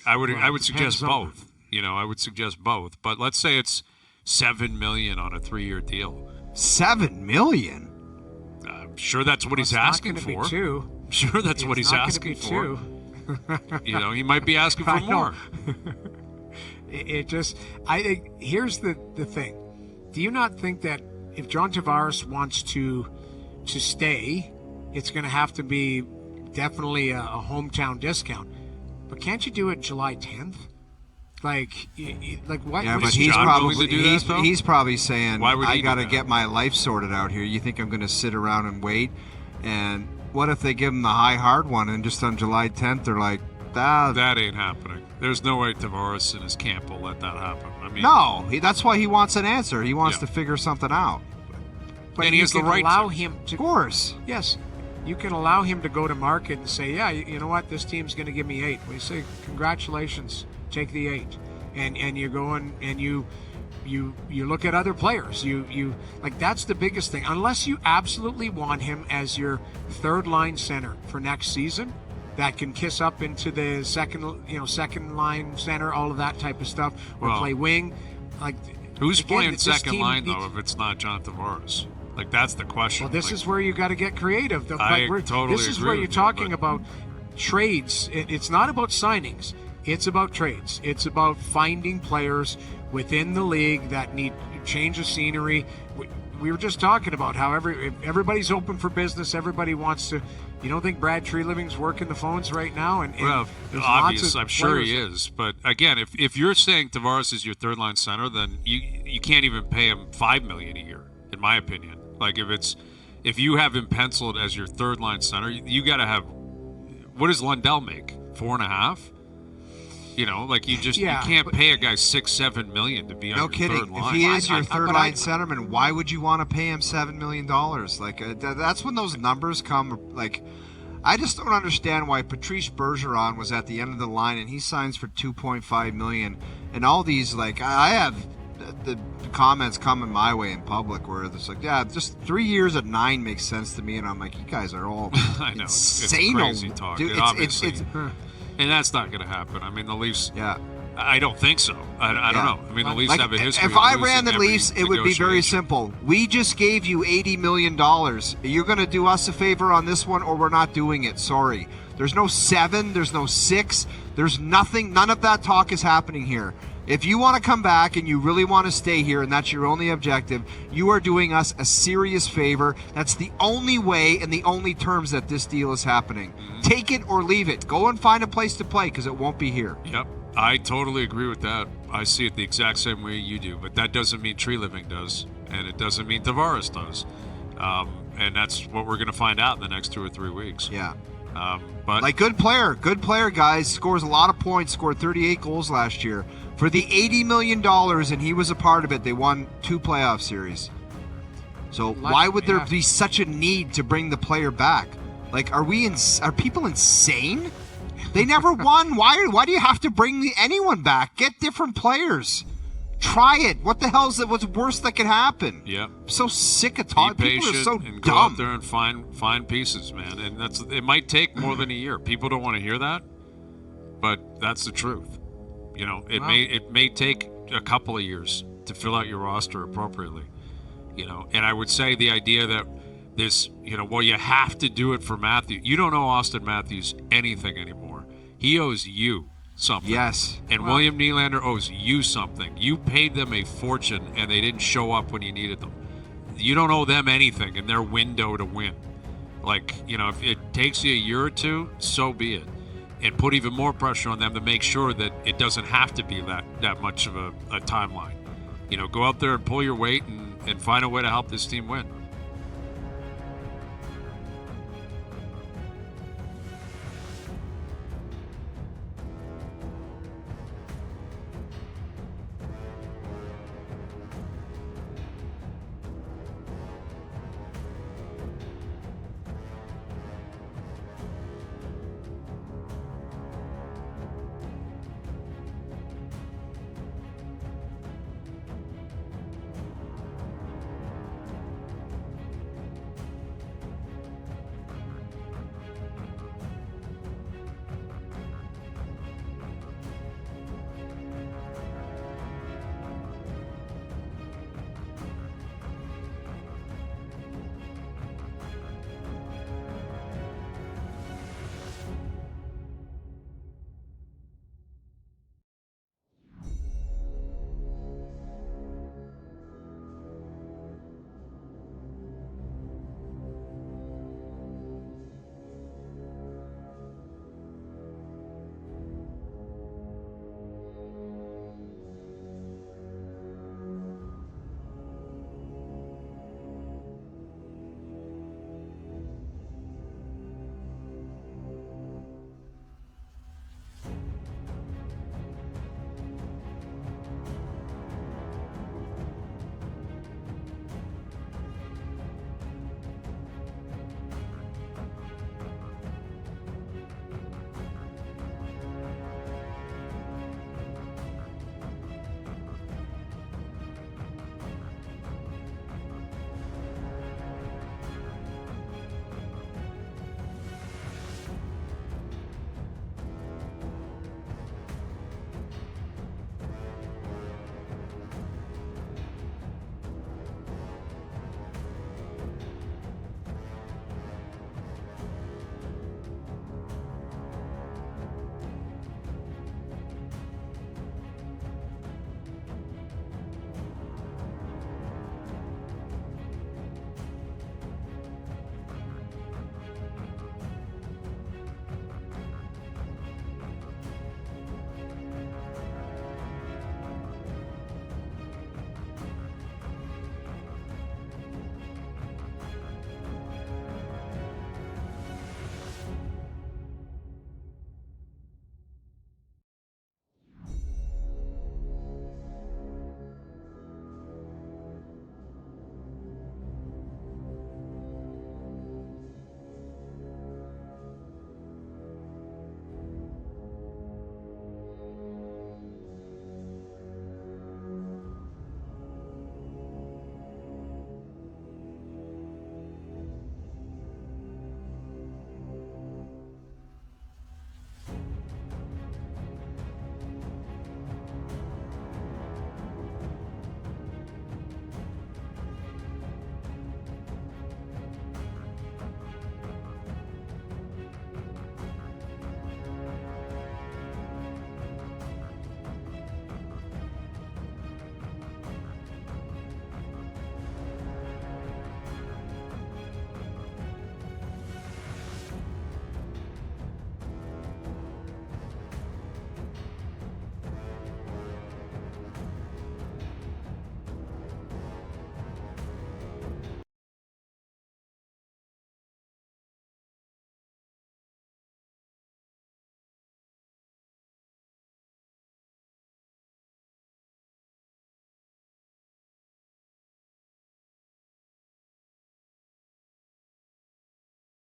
I would suggest both. I would suggest both. But let's say it's $7 million on a 3-year deal. $7 million? I'm sure that's what he's asking for. It's not going to be two. I'm sure that's what he's asking for. He might be asking for more. I think here's the thing. Do you not think that if John Tavares wants to stay, it's going to have to be definitely a hometown discount? But can't you do it July 10th? Like what? Yeah, what but he's probably saying, I got to get my life sorted out here. You think I'm going to sit around and wait? And what if they give him the hard one and just on July 10th they're like, that ain't happening. There's no way Tavares and his camp will let that happen. I mean, no, that's why he wants an answer. He wants to figure something out. But and he has the right allow him to. Of course. Yes. You can allow him to go to market and say, yeah, you know what, this team's going to give me 8. We say, congratulations, take the 8. And you go and you look at other players. You like, that's the biggest thing. Unless you absolutely want him as your third line center for next season, that can kiss up into the second line center, all of that type of stuff, or play wing. Like, who's playing second line though if it's not John Tavares? Like, that's the question. Well, this is where you got to get creative. This is where you're talking about trades. It's not about signings. It's about trades. It's about finding players within the league that need change of scenery. We were just talking about how everybody's open for business. Everybody wants to. You don't think Brad Treliving's working the phones right now? Well, obvious. I'm sure he is. But again, if you're saying Tavares is your third line center, then you can't even pay him $5 million a year, in my opinion. Like, if you have him penciled as your third line center, you got to have. What does Lundell make? 4.5? Like you can't pay a guy $6-7 million to be on your third line. If he is your third line centerman, why would you want to pay him $7 million? Like that's when those numbers come. Like, I just don't understand why Patrice Bergeron was at the end of the line and he signs for $2.5 million, and all these, like, I have the comments coming my way in public where it's like, yeah, just 3 years at $9 million makes sense to me, and I'm like, you guys are all I know insane. It's crazy talk. Dude, and that's not going to happen. I mean, the Leafs. Yeah. I don't think so. I don't know. I mean, the Leafs have a history. If I ran the Leafs, it would be very simple. We just gave you $80 million. You're going to do us a favor on this one, or we're not doing it. Sorry. There's no 7. There's no 6. There's nothing. None of that talk is happening here. If you want to come back and you really want to stay here and that's your only objective, you are doing us a serious favor. That's the only way and the only terms that this deal is happening. Mm-hmm. Take it or leave it. Go and find a place to play because it won't be here. Yep. I totally agree with that. I see it the exact same way you do, but that doesn't mean Treliving does, and it doesn't mean Tavares does. And that's what we're going to find out in the next 2 or 3 weeks. Yeah. But like, good player, guys. Scores a lot of points, scored 38 goals last year. For the $80 million, and he was a part of it, they won 2 playoff series. So why would there be such a need to bring the player back? Like, are people insane? They never won. Why do you have to bring anyone back? Get different players. Try it. What the hell is it? What's worse that can happen? Yeah. I'm so sick of talking. People are so and dumb. Go out there and find pieces, man. And it might take more than a year. People don't want to hear that, but that's the truth. It may take a couple of years to fill out your roster appropriately. And I would say the idea that this, you have to do it for Matthews. You don't owe Austin Matthews anything anymore. He owes you something. Yes. And William Nylander owes you something. You paid them a fortune, and they didn't show up when you needed them. You don't owe them anything in their window to win. Like, if it takes you a year or two, so be it. And put even more pressure on them to make sure that it doesn't have to be that much of a timeline. Go out there and pull your weight and find a way to help this team win.